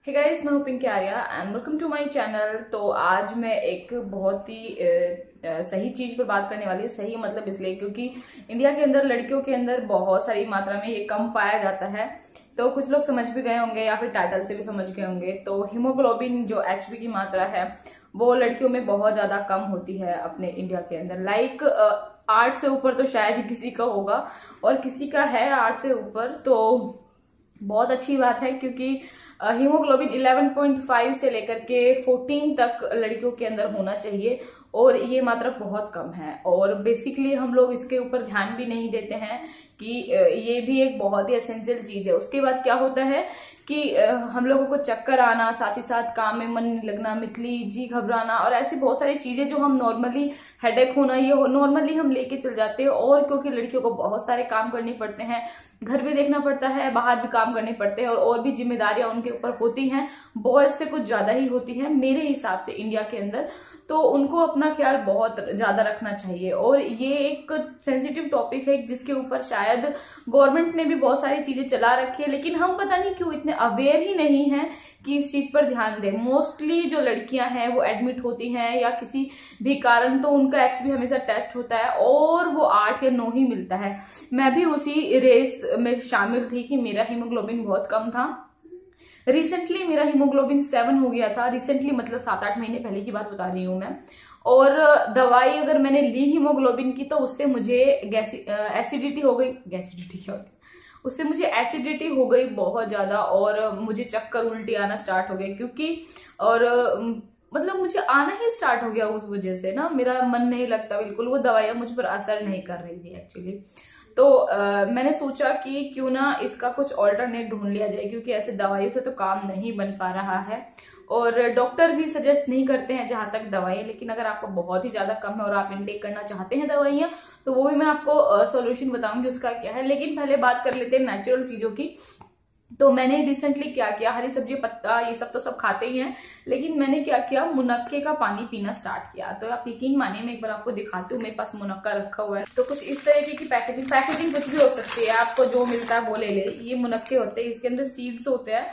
हे guys, मैं हूँ Pinky and welcome to my channel. तो आज मैं एक बहुत ही सही चीज पर बात करने वाली हूँ। सही मतलब इसलिए क्योंकि इंडिया के अंदर लड़कियों के अंदर बहुत सारी मात्रा में ये कम पाया जाता है। तो कुछ लोग समझ भी गए होंगे या फिर टाइटल से भी समझ गए होंगे। तो हीमोग्लोबिन जो एचबी की मात्रा है वो लड़कियों में बहुत ज्यादा कम होती है अपने इंडिया के अंदर। लाइक 8 से ऊपर तो शायद ही किसी का होगा, और किसी का है 8 से ऊपर तो बहुत अच्छी बात है, क्योंकि हीमोग्लोबिन 11.5 से लेकर के 14 तक लड़कियों के अंदर होना चाहिए, और ये मात्रा बहुत कम है। और बेसिकली हम लोग इसके ऊपर ध्यान भी नहीं देते हैं कि ये भी एक बहुत ही एसेंशियल चीज है। उसके बाद क्या होता है कि हम लोगों को चक्कर आना, साथ ही साथ काम में मन नहीं लगना, मितली जी घबराना, और ऐसी बहुत सारी चीजें जो हम नॉर्मली हेडेक होना ये नॉर्मली हम लेके चल जाते हैं। और क्योंकि लड़कियों को बहुत सारे काम करने पड़ते हैं, घर भी देखना पड़ता है, बाहर भी काम करने पड़ते हैं, और भी जिम्मेदारियां उनके ऊपर होती हैं, बॉयज से कुछ ज्यादा ही होती है मेरे हिसाब से इंडिया के अंदर। तो उनको अपना ख्याल बहुत ज्यादा रखना चाहिए। और ये एक सेंसिटिव टॉपिक है जिसके ऊपर शायद गवर्नमेंट ने भी बहुत सारी चीजें चला रखी है, लेकिन हम पता नहीं क्यों इतने अवेयर ही नहीं हैं कि इस चीज पर ध्यान दें। मोस्टली जो लड़कियां हैं वो एडमिट होती हैं या किसी भी कारण, तो उनका एचबी हमेशा टेस्ट होता है और वो 8 या 9 ही मिलता है। मैं भी उसी रेस में शामिल थी कि मेरा हीमोग्लोबिन बहुत कम था। रिसेंटली मेरा हीमोग्लोबिन 7 हो गया था। रिसेंटली मतलब 7-8 महीने पहले की बात बता रही हूँ मैं। और दवाई अगर मैंने ली हीमोग्लोबिन की तो उससे मुझे एसिडिटी हो गई। गैसिडिटी क्या होती है? उससे मुझे एसिडिटी हो गई बहुत ज्यादा, और मुझे चक्कर उल्टी आना स्टार्ट हो गए, क्योंकि और मतलब मुझे आना ही स्टार्ट हो गया। उस वजह से ना मेरा मन नहीं लगता बिल्कुल, वो दवाइयां मुझ पर असर नहीं कर रही थी एक्चुअली। तो मैंने सोचा कि क्यों ना इसका कुछ ऑल्टरनेट ढूंढ लिया जाए, क्योंकि ऐसे दवाइयों से तो काम नहीं बन पा रहा है, और डॉक्टर भी सजेस्ट नहीं करते हैं जहां तक दवाइयां। लेकिन अगर आपको बहुत ही ज्यादा कम है और आप इनटेक करना चाहते हैं दवाइयां, तो वो भी मैं आपको सॉल्यूशन बताऊंगी उसका क्या है। लेकिन पहले बात कर लेते हैं नेचुरल चीजों की। तो मैंने रिसेंटली क्या किया, हरी सब्जी पत्ता ये सब तो सब खाते ही हैं, लेकिन मैंने क्या किया, मुनक्के का पानी पीना स्टार्ट किया। तो आप यकीन मानिए, मैं एक बार आपको दिखाती हूँ, मेरे पास मुनक्का रखा हुआ है। तो कुछ इस तरीके की पैकेजिंग कुछ भी हो सकती है, आपको जो मिलता है वो ले ले। ये मुनक्के होते हैं, इसके अंदर सीड्स होते हैं,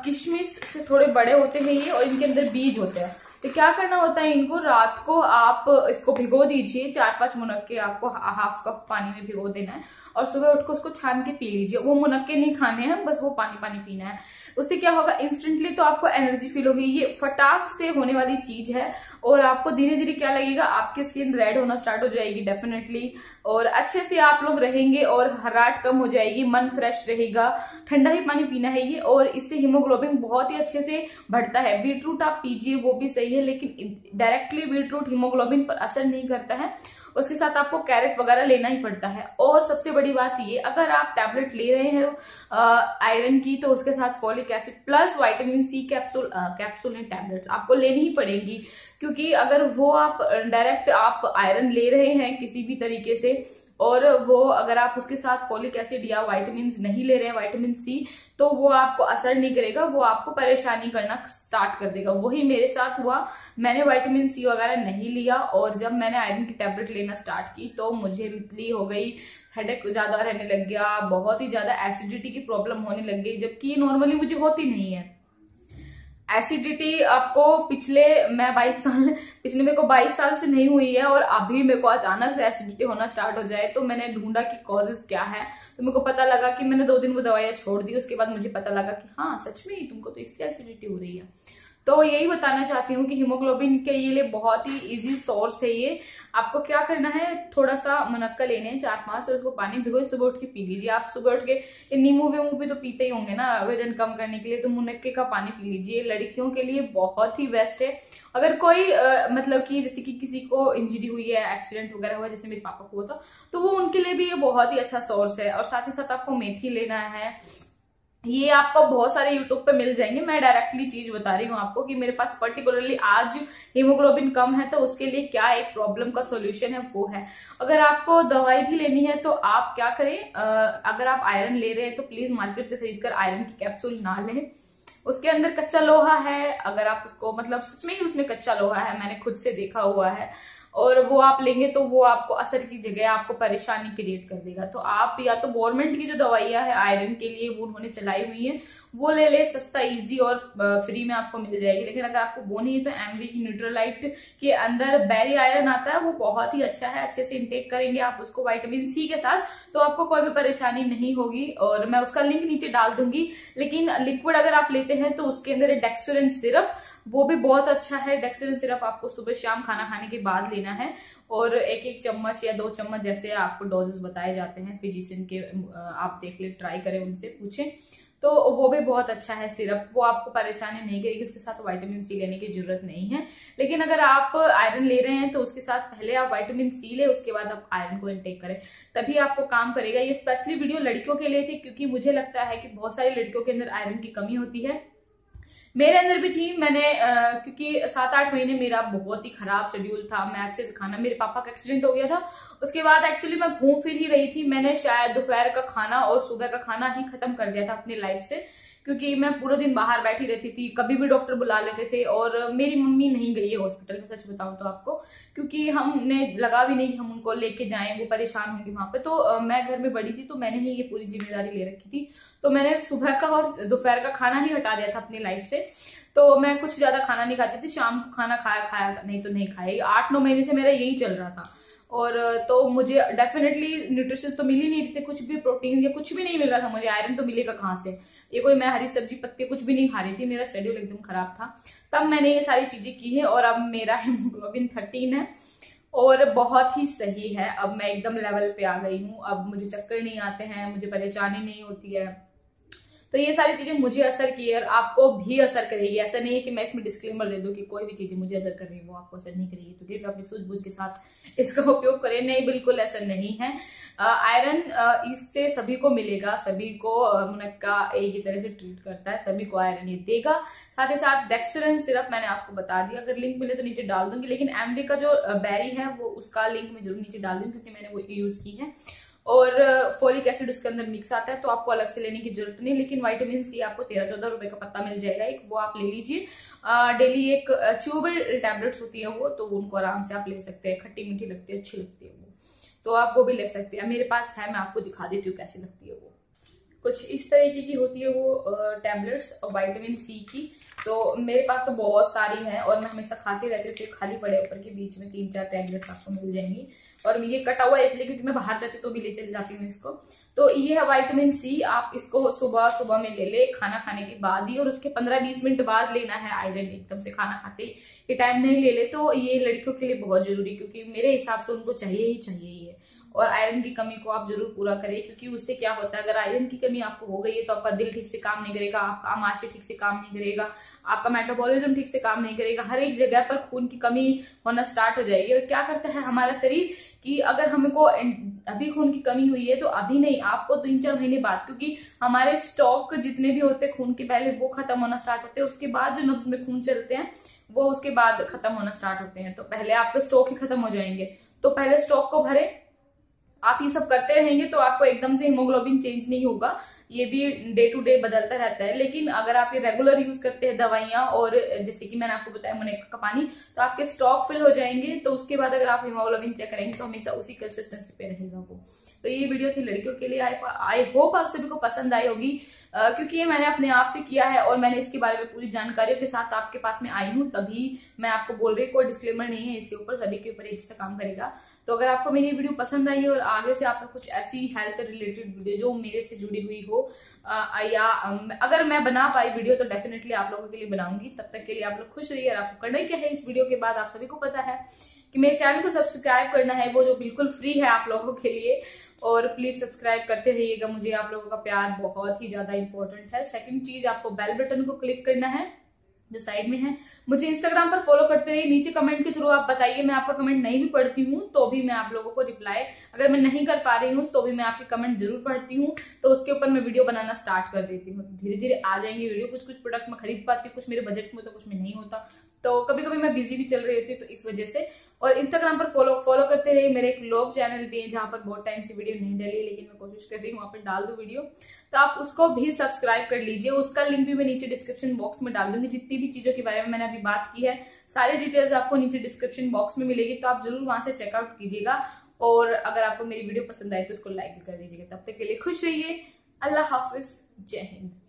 किशमिश से थोड़े बड़े होते हैं ये, और इनके अंदर बीज होते हैं। तो क्या करना होता है, इनको रात को आप इसको भिगो दीजिए। 4-5 मुनक्के आपको हाफ कप पानी में भिगो देना है, और सुबह उठ के उसको छान के पी लीजिए। वो मुनक्के नहीं खाने हैं, बस वो पानी पानी पीना है। उससे क्या होगा, इंस्टेंटली तो आपको एनर्जी फील होगी। ये फटाक से होने वाली चीज है, और आपको धीरे धीरे क्या लगेगा, आपकी स्किन रेड होना स्टार्ट हो जाएगी डेफिनेटली, और अच्छे से आप लोग रहेंगे, और हराट कम हो जाएगी, मन फ्रेश रहेगा। ठंडा ही पानी पीना है ये, और इससे हीमोग्लोबिन बहुत ही अच्छे से बढ़ता है। बीटरूट आप पीजिए, वो भी सही है, लेकिन डायरेक्टली बीटरूट हीमोग्लोबिन पर असर नहीं करता है। उसके साथ आपको कैरेट वगैरह लेना ही पड़ता है। और सबसे बड़ी बात ये, अगर आप टैबलेट ले रहे हैं आयरन की, तो उसके साथ folic acid plus vitamin C capsule and tablets आपको लेनी ही पड़ेगी। क्योंकि अगर वो आप डायरेक्ट आप आयरन ले रहे हैं किसी भी तरीके से, और वो अगर आप उसके साथ फॉलिक एसिड या विटामिन नहीं ले रहे हैं, विटामिन सी, तो वो आपको असर नहीं करेगा, वो आपको परेशानी करना स्टार्ट कर देगा। वही मेरे साथ हुआ। मैंने विटामिन सी वगैरह नहीं लिया, और जब मैंने आयरन की टैबलेट लेना स्टार्ट की तो मुझे मितली हो गई, हेडेक ज्यादा रहने लग गया, बहुत ही ज्यादा एसिडिटी की प्रॉब्लम होने लग गई, जबकि नॉर्मली मुझे होती नहीं है। एसिडिटी आपको पिछले मेरे को 22 साल से नहीं हुई है, और अभी मेरे को अचानक से एसिडिटी होना स्टार्ट हो जाए। तो मैंने ढूंढा कि कॉजेस क्या है, तो मेरे को पता लगा कि मैंने 2 दिन वो दवाइयां छोड़ दी। उसके बाद मुझे पता लगा कि हाँ सच में ही तुमको तो इससे एसिडिटी हो रही है। तो यही बताना चाहती हूँ कि हीमोग्लोबिन के लिए बहुत ही इजी सोर्स है ये। आपको क्या करना है, थोड़ा सा मुनक्का लेने हैं 4-5, और उसको पानी भिगो सुबह उठ के पी लीजिए। आप सुबह उठ के नींबू वीमू भी तो पीते ही होंगे ना वजन कम करने के लिए, तो मुनक्के का पानी पी लीजिए। लड़कियों के लिए बहुत ही बेस्ट है। अगर कोई मतलब कि जैसे कि किसी को इंजरी हुई है, एक्सीडेंट वगैरह हुआ, जैसे मेरे पापा को हुआ था, तो वो उनके लिए भी ये बहुत ही अच्छा सोर्स है। और साथ ही साथ आपको मेथी लेना है। ये आपको बहुत सारे यूट्यूब पे मिल जाएंगे। मैं डायरेक्टली चीज बता रही हूँ आपको कि मेरे पास पर्टिकुलरली आज हीमोग्लोबिन कम है, तो उसके लिए क्या एक प्रॉब्लम का सॉल्यूशन है वो है। अगर आपको दवाई भी लेनी है तो आप क्या करें, अगर आप आयरन ले रहे हैं तो प्लीज मार्केट से खरीद कर आयरन की कैप्सूल ना लें। उसके अंदर कच्चा लोहा है, अगर आप उसको मतलब सच में ही उसमें कच्चा लोहा है, मैंने खुद से देखा हुआ है, और वो आप लेंगे तो वो आपको असर की जगह आपको परेशानी क्रिएट कर देगा। तो आप या तो गवर्नमेंट की जो दवाइयां है आयरन के लिए वो उन्होंने चलाई हुई है, वो ले ले, सस्ता इजी और फ्री में आपको मिल जाएगी। लेकिन अगर आपको वो नहीं है तो एमवी की न्यूट्रोलाइट के अंदर बेरी आयरन आता है, वो बहुत ही अच्छा है। अच्छे से इंटेक करेंगे आप उसको विटामिन सी के साथ तो आपको कोई भी परेशानी नहीं होगी, और मैं उसका लिंक नीचे डाल दूंगी। लेकिन लिक्विड अगर आप लेते हैं तो उसके अंदर डेक्सोरेन सिरप, वो भी बहुत अच्छा है। डेक्सोरेन सिरप आपको सुबह शाम खाना खाने के बाद लेना है, और 1-1 चम्मच या 2 चम्मच जैसे आपको डोजेस बताए जाते हैं फिजिशियन के, आप देख ले, ट्राई करें, उनसे पूछें, तो वो भी बहुत अच्छा है सिरप। वो आपको परेशानी नहीं करेगी, उसके साथ विटामिन सी लेने की जरूरत नहीं है। लेकिन अगर आप आयरन ले रहे हैं तो उसके साथ पहले आप विटामिन सी ले, उसके बाद आप आयरन को इनटेक करें, तभी आपको काम करेगा। ये स्पेशली वीडियो लड़कियों के लिए थी, क्योंकि मुझे लगता है कि बहुत सारी लड़कियों के अंदर आयरन की कमी होती है, मेरे अंदर भी थी। मैंने क्योंकि 7-8 महीने मेरा बहुत ही खराब शेड्यूल था, मैं अच्छे से खाना, मेरे पापा का एक्सीडेंट हो गया था, उसके बाद एक्चुअली मैं घूम फिर ही रही थी। मैंने शायद दोपहर का खाना और सुबह का खाना ही खत्म कर दिया था अपनी लाइफ से, क्योंकि मैं पूरे दिन बाहर बैठी रहती थी, कभी भी डॉक्टर बुला लेते थे। और मेरी मम्मी नहीं गई है हॉस्पिटल में, सच बताऊं तो आपको, क्योंकि हमने लगा भी नहीं कि हम उनको लेके जाएं, वो परेशान होंगे वहां पे। तो मैं घर में बड़ी थी, तो मैंने ही ये पूरी जिम्मेदारी ले रखी थी। तो मैंने सुबह का और दोपहर का खाना ही हटा दिया था अपनी लाइफ से। तो मैं कुछ ज्यादा खाना नहीं खाती थी, शाम को खाना खाया नहीं तो नहीं खाया। 8-9 महीने से मेरा यही चल रहा था। और तो मुझे डेफिनेटली न्यूट्रिशन तो मिल ही नहीं रहे थे, कुछ भी प्रोटीन या कुछ भी नहीं मिल रहा था मुझे। आयरन तो मिलेगा कहाँ से, ये कोई मैं हरी सब्जी पत्ते कुछ भी नहीं खा रही थी, मेरा शेड्यूल एकदम खराब था। तब मैंने ये सारी चीजें की है, और अब मेरा हीमोग्लोबिन 13 है और बहुत ही सही है। अब मैं एकदम लेवल पे आ गई हूँ, अब मुझे चक्कर नहीं आते हैं, मुझे परेशानी नहीं होती है। तो ये सारी चीजें मुझे असर की है और आपको भी असर करेगी। ऐसा नहीं है कि मैं इसमें डिस्क्लेमर दे दूं कि कोई भी चीजें मुझे असर कर रही है वो आपको असर नहीं करेगी, तो कृपया अपनी सूझबूझ के साथ इसका उपयोग करें। नहीं, बिल्कुल ऐसा नहीं है। आयरन इससे सभी को मिलेगा, सभी को मुनक्का एक ही तरह से ट्रीट करता है, सभी को आयरन ये देगा। साथ ही साथ डेक्सोरेन सिरप मैंने आपको बता दिया, अगर लिंक मिले तो नीचे डाल दूंगी। लेकिन एमवे का जो बेरी है वो उसका लिंक मैं जरूर नीचे डाल दूंगी, क्योंकि मैंने वो यूज की है। और फोलिक एसिड उसके अंदर मिक्स आता है, तो आपको अलग से लेने की जरूरत नहीं। लेकिन विटामिन सी आपको 13-14 रुपए का पत्ता मिल जाएगा एक, वो आप ले लीजिए। डेली एक च्यूबल टैबलेट्स होती है वो, तो उनको आराम से आप ले सकते हैं। खट्टी मीठी लगती है, अच्छी लगती है वो, तो आप वो भी ले सकते हैं। मेरे पास है, मैं आपको दिखा देती हूँ कैसी लगती है वो। कुछ इस तरीके की होती है वो टैबलेट्स विटामिन सी की। तो मेरे पास तो बहुत सारी हैं और मैं हमेशा खाती रहती हूँ, तो खाली पड़े ऊपर के बीच में 3-4 टैबलेट्स आपको मिल जाएंगी। और ये कटा हुआ है इसलिए क्योंकि मैं बाहर जाती हूँ तो भी ले चली जाती हूँ इसको। तो ये है विटामिन सी, आप इसको सुबह सुबह में ले ले, खाना खाने के बाद ही, और उसके 15-20 मिनट बाद लेना है। आयरन एकदम से खाना खाते के टाइम नहीं ले ले, तो ये लड़कियों के लिए बहुत जरूरी, क्योंकि मेरे हिसाब से उनको चाहिए ही चाहिए। और आयरन की कमी को आप जरूर पूरा करें, क्योंकि उससे क्या होता है, अगर आयरन की कमी आपको हो गई है तो आपका दिल ठीक से काम नहीं करेगा, आपका आमाशय ठीक से काम नहीं करेगा, आपका मेटाबॉलिज्म ठीक से काम नहीं करेगा, हर एक जगह पर खून की कमी होना स्टार्ट हो जाएगी। और क्या करता है हमारा शरीर कि अगर हमको अभी खून की कमी हुई है तो अभी नहीं, आपको 3-4 महीने बाद, क्योंकि हमारे स्टॉक जितने भी होते हैं खून के पहले वो खत्म होना स्टार्ट होते हैं, उसके बाद जो नब्ज में खून चलते हैं वो उसके बाद खत्म होना स्टार्ट होते हैं। तो पहले आपके स्टॉक ही खत्म हो जाएंगे, तो पहले स्टॉक को भरे। आप ये सब करते रहेंगे तो आपको एकदम से हीमोग्लोबिन चेंज नहीं होगा, ये भी डे टू डे बदलता रहता है। लेकिन अगर आप ये रेगुलर यूज करते हैं दवाइयां, और जैसे कि मैंने आपको बताया मुनक्का का पानी, तो आपके स्टॉक फिल हो जाएंगे। तो उसके बाद अगर आप हीमोग्लोबिन चेक करेंगे तो हमेशा उसी कंसिस्टेंसी पे रहेगा वो। तो ये वीडियो थी लड़कियों के लिए। आई होप आप सभी को पसंद आई होगी, क्योंकि ये मैंने अपने आप से किया है और मैंने इसके बारे में पूरी जानकारियों के साथ आपके पास में आई हूँ, तभी मैं आपको बोल रही हूँ। कोई डिस्क्लेमर नहीं है इसके ऊपर, सभी के ऊपर एक से काम करेगा। तो अगर आपको मेरी वीडियो पसंद आई है और आगे से आपको कुछ ऐसी हेल्थ रिलेटेड वीडियो जो मेरे से जुड़ी हुई हो, या अगर मैं बना पाई वीडियो तो डेफिनेटली आप लोगों के लिए बनाऊंगी। तब तक के लिए आप लोग खुश रहिए। और आपको करना क्या है इस वीडियो के बाद, आप सभी को पता है कि मेरे चैनल को सब्सक्राइब करना है, वो जो बिल्कुल फ्री है आप लोगों के लिए। और प्लीज सब्सक्राइब करते रहिएगा, मुझे आप लोगों का प्यार बहुत ही ज्यादा इंपॉर्टेंट है। सेकंड चीज, आपको बेल बटन को क्लिक करना है जो साइड में है। मुझे इंस्टाग्राम पर फॉलो करते रहिए, नीचे कमेंट के थ्रू आप बताइए, मैं आपका कमेंट नहीं भी पढ़ती हूँ तो भी मैं आप लोगों को रिप्लाई, अगर मैं नहीं कर पा रही हूँ तो भी मैं आपके कमेंट जरूर पढ़ती हूँ। तो उसके ऊपर मैं वीडियो बनाना स्टार्ट कर देती हूँ, धीरे धीरे आ जाएंगे वीडियो। कुछ प्रोडक्ट मैं खरीद पाती हूँ, कुछ मेरे बजट में तो कुछ में नहीं होता, तो कभी कभी मैं बिजी भी चल रही होती हूँ, तो इस वजह से। और इंस्टाग्राम पर फॉलो करते रहिए। मेरे एक व्लॉग चैनल भी है जहां पर बहुत टाइम से वीडियो नहीं डाली, लेकिन मैं कोशिश कर रही हूँ वहां पर डाल दूं वीडियो, तो आप उसको भी सब्सक्राइब कर लीजिए। उसका लिंक भी मैं नीचे डिस्क्रिप्शन बॉक्स में डाल दूंगी। जितनी भी चीजों के बारे में मैंने अभी बात की है, सारी डिटेल्स आपको नीचे डिस्क्रिप्शन बॉक्स में मिलेगी, तो आप जरूर वहां से चेकआउट कीजिएगा। और अगर आपको मेरी वीडियो पसंद आए तो उसको लाइक भी कर दीजिएगा। तब तक के लिए खुश रहिए। अल्लाह हाफिज, जय हिंद।